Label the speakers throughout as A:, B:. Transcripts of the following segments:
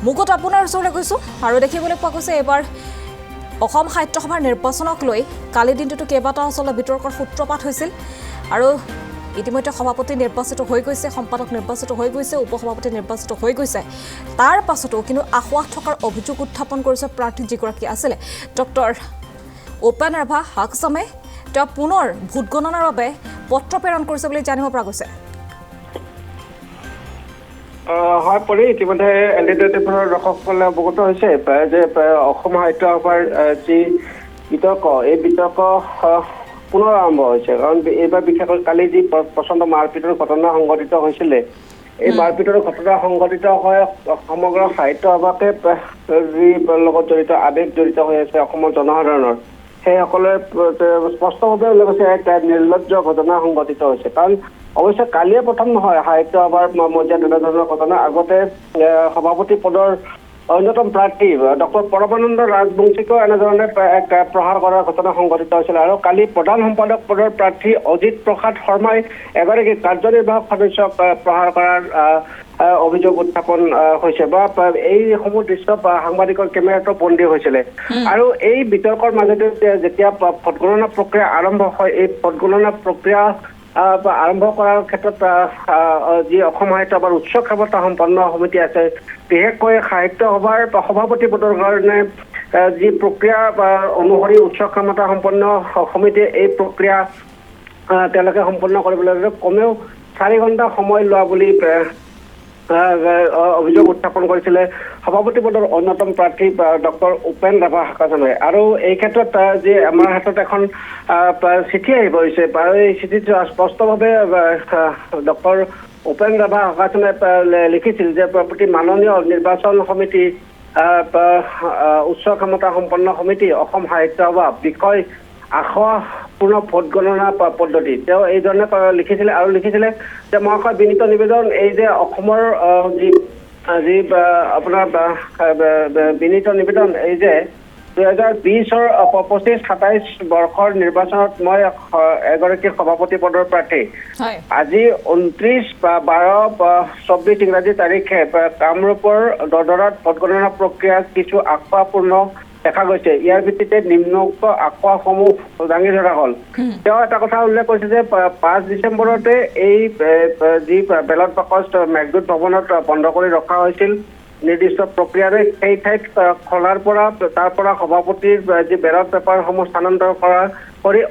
A: মুকুট আপোনাৰ ওচৰলৈ গৈছোঁ আৰু দেখিবলৈ পোৱা গৈছে এইবাৰ অসম সাহিত্য সভাৰ নিৰ্বাচনক লৈ কালি দিনটোতো কেইবাটাও আচলতে বিতৰ্কৰ সূত্ৰপাত হৈছিল আৰু ইতিমধ্যে সভাপতি নিৰ্বাচিত হৈ গৈছে, সম্পাদক নিৰ্বাচিত হৈ গৈছে, উপসভাপতি নিৰ্বাচিত হৈ গৈছে। তাৰ পাছতো কিন্তু আসোঁৱাহ থকাৰ অভিযোগ উত্থাপন কৰিছে প্ৰাৰ্থী যিগৰাকী আছিলে ডক্টৰ উপেন ৰাভা হাকচামে। তেওঁ পুনৰ ভোট গণনাৰ বাবে পত্ৰ প্ৰেৰণ কৰিছে বুলি জানিব পৰা গৈছে।
B: হয় পৰি ইতিমধ্যে এলডিটিভৰ দৰ্শকসকলে অৱগত হৈছে যে অসম সাহিত্য সভাৰ যি বিতৰ্ক, এই বিতৰ্ক পুনৰ আৰম্ভ হৈছে। কাৰণ এইবাৰ বিশেষকৈ কালি যি প্ৰচণ্ড মাৰপিটৰ ঘটনা সংঘটিত হৈছিলে, এই মাৰপিটৰ ঘটনা সংঘটিত হৈ সমগ্ৰ সাহিত্য সভাকে যি লগত জড়িত আৱেগ জড়িত হৈ আছে অসমৰ জনসাধাৰণৰ, সেইসকলে স্পষ্টভাৱে উল্লেখ কৰিছে এক নিৰ্লজ্জ ঘটনা সংঘটিত হৈছে। কাৰণ অৱশ্যে কালিয়ে প্ৰথম নহয় সাহিত্য সভাৰ মজিয়াত এনেধৰণৰ ঘটনা। আগতে সভাপতি পদৰ অন্যতম প্ৰাৰ্থী ডক্টৰ পৰমানন্দ ৰাজবংশীকেও এনেধৰণে এক প্ৰহাৰ কৰাৰ ঘটনা সংঘটিত হৈছিল। আৰু কালি প্ৰধান সম্পাদক পদৰ প্ৰাৰ্থী অজিত প্ৰসাদ শৰ্মাই এগৰাকী কাৰ্যনিৰ্বাহক সদস্যক প্ৰহাৰ কৰাৰ অভিযোগ উত্থাপন হৈছে বা এইসমূহ দৃশ্য সাংবাদিকৰ কেমেৰাতো বন্দী হৈছিলে। আৰু এই বিতৰ্কৰ মাজতে যেতিয়া ভোটগণনা প্ৰক্ৰিয়া আৰম্ভ হয়, এই ভোটগণনা প্ৰক্ৰিয়া আৰম্ভ কৰাৰ ক্ষেত্ৰত যি অসম সাহিত্য সভাৰ উচ্চ ক্ষমতা সম্পন্ন সমিতি আছে, বিশেষকৈ সাহিত্য সভাৰ সভাপতি পদৰ কাৰণে যি প্ৰক্ৰিয়া অনুসৰি উচ্চ ক্ষমতা সম্পন্ন সমিতিয়ে এই প্ৰক্ৰিয়া তেওঁলোকে সম্পন্ন কৰিবলৈ কমেও 4 ঘণ্টা সময় লোৱা বুলি অভিযোগ উত্থাপন কৰিছিলে সভাপতি পদৰ অন্যতম প্ৰাৰ্থী ডক্টৰ উপেন ৰাভা হাকাচামে। আৰু এই ক্ষেত্ৰত যি আমাৰ হাতত এখন চিঠি আহি পৰিছে, এই চিঠিত স্পষ্টভাৱে ডক্টৰ উপেন ৰাভা হাকাচামে লিখিছিল যে প্ৰতি মাননীয় নিৰ্বাচন সমিতি, উচ্চ ক্ষমতা সম্পন্ন সমিতি, অসম সাহিত্য সভা বিষয় আসোঁৱাহপূৰ্ণ ভোট গণনা পদ্ধতি। তেওঁ এইধৰণে লিখিছিলে আৰু লিখিছিলে যে মহাশয় বিনীত নিবেদন, এই যে অসমৰ যি আপোনাৰ বিনীত নিবেদন, এই যে 2020-ৰ 25-27 বৰ্ষৰ নিৰ্বাচনত মই এগৰাকী সভাপতি পদৰ প্ৰাৰ্থী। আজি 29/12/24 ইংৰাজী তাৰিখে কামৰূপৰ দদৰাত ভোটগণনা প্ৰক্ৰিয়া কিছু আসোঁৱাহপূৰ্ণ দেখা গৈছে। ইয়াৰ ভিত্তিতে নিম্নোক্ত আসোঁৱাহসমূহ দাঙি ধৰা হ'ল। তেওঁ এটা কথা উল্লেখ কৰিছে যে 5 ডিচেম্বৰতে এই যি বেলট বাকচ মেঘদূত ভৱনত বন্ধ কৰি ৰখা হৈছিল নিৰ্দিষ্ট প্ৰক্ৰিয়াৰে, সেই ঠাইত খোলাৰ পৰা তাৰ পৰা সভাপতিৰ যি বেলট পেপাৰসমূহ স্থানান্তৰ কৰি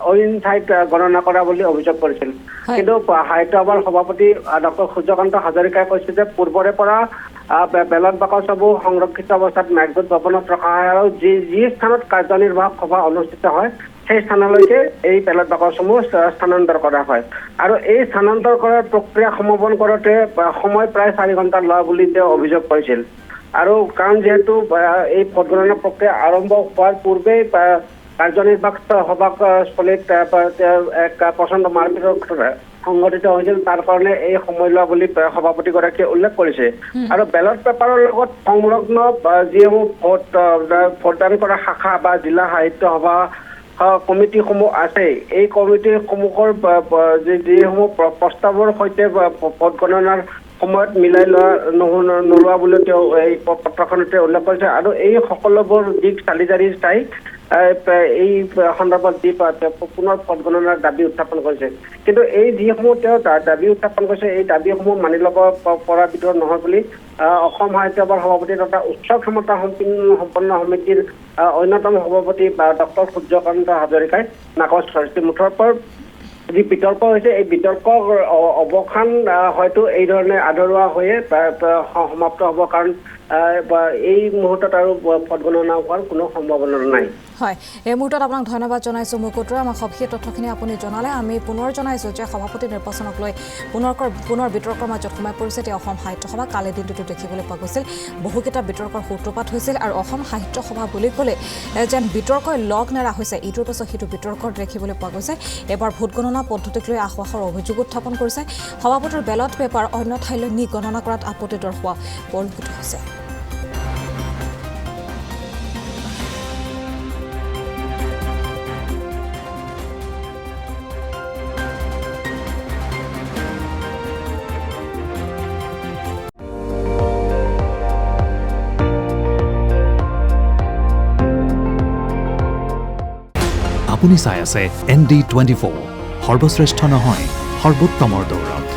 B: অইন ঠাইত গণনা কৰা বুলি অভিযোগ কৰিছিল। কিন্তু সাহিত্য সভাৰ সভাপতি ডক্টৰ সূৰ্যকান্ত হাজৰিকাই কৈছে যে পূৰ্বৰে পৰা বেলট বাকচসমূহ সংৰক্ষিত অৱস্থাত মেঘদূত ভৱনত ৰখা হয় আৰু যি স্থানত কাৰ্যনিৰ্বাহক সভা অনুষ্ঠিত হয় সেই স্থানলৈকে এই বেলট বাকচসমূহ স্থানান্তৰ কৰা হয়। আৰু এই স্থানান্তৰ কৰাৰ প্ৰক্ৰিয়া সমাপন কৰোঁতে সময় প্ৰায় 4 ঘণ্টা লোৱা বুলি তেওঁ অভিযোগ কৰিছিল। আৰু কাৰণ যিহেতু এই ভোটগণনা প্ৰক্ৰিয়া আৰম্ভ হোৱাৰ পূৰ্বেই কাৰ্যনিৰ্বাহক সভাস্থলীত এক প্ৰচণ্ড মাৰপিটৰ ঘটনা সংঘটিত হৈছিল, তাৰ কাৰণে এই সময় লোৱা বুলি সভাপতিগৰাকীয়ে উল্লেখ কৰিছে। আৰু বেলট পেপাৰৰ লগত সংলগ্ন যিসমূহ ভোটদান কৰা শাখা বা জিলা সাহিত্য সভা কমিটিসমূহ আছে, এই কমিটিসমূহৰ যিসমূহ প্ৰস্তাৱৰ সৈতে ভোট গণনাৰ সময়ত মিলাই নোলোৱা বুলি তেওঁ এই পত্ৰখনতে উল্লেখ কৰিছে। আৰু এই সকলোবোৰ দিশ চালি জাৰি চাই এই সন্দৰ্ভত যি পুনৰ ভোট গণনাৰ দাবী উত্থাপন কৰিছে। কিন্তু এই যিসমূহ তেওঁ দাবী উত্থাপন কৰিছে, এই দাবীসমূহ মানি ল'ব পৰা ভিতৰত নহয় বুলি অসম সাহিত্য সভাৰ সভাপতি তথা উচ্চ ক্ষমতা সম্পন্ন সমিতিৰ অন্যতম সভাপতি ডক্টৰ সূৰ্যকান্ত হাজৰিকাই নাকচ ধৰিছে। মুঠৰ ওপৰত যি বিতৰ্ক হৈছে, এই বিতৰ্কৰ অৱসান হয়তো এই ধৰণে আদৰোৱা হৈয়ে সমাপ্ত হ'ব। কাৰণ এই মুহূৰ্তত আৰু ভোট গণনা হোৱাৰ কোনো সম্ভাৱনা নাই।
A: হয়, এই মুহূৰ্তত আপোনাক ধন্যবাদ জনাইছোঁ মুকুটৰ। আমাক সবিশেষ তথ্যখিনি আপুনি জনালে। আমি পুনৰ জনাইছোঁ যে সভাপতি নিৰ্বাচনক লৈ পুনৰ বিতৰ্কৰ মাজত সোমাই পৰিছে এতিয়া অসম সাহিত্য সভা। কালি দিনটোতো দেখিবলৈ পোৱা গৈছিল বহুকেইটা বিতৰ্কৰ সূত্ৰপাত হৈছিল আৰু অসম সাহিত্য সভা বুলি ক'লে যেন বিতৰ্কই লগ নেৰা হৈছে। ইটোৰ পাছত সিটো বিতৰ্কত দেখিবলৈ পোৱা গৈছে। এবাৰ ভোট গণনা পদ্ধতিক লৈ আসোঁৱাহৰ অভিযোগ উত্থাপন কৰিছে। সভাপতিৰ বেলট পেপাৰ অন্য ঠাইলৈ নি গণনা কৰাত আপত্তি দৰ্শোৱা পৰিলক্ষিত হৈছে।
C: আপুনি চাই আছে ND24 সৰ্বশ্ৰেষ্ঠ নহয় সৰ্বোত্তমৰ দৌৰত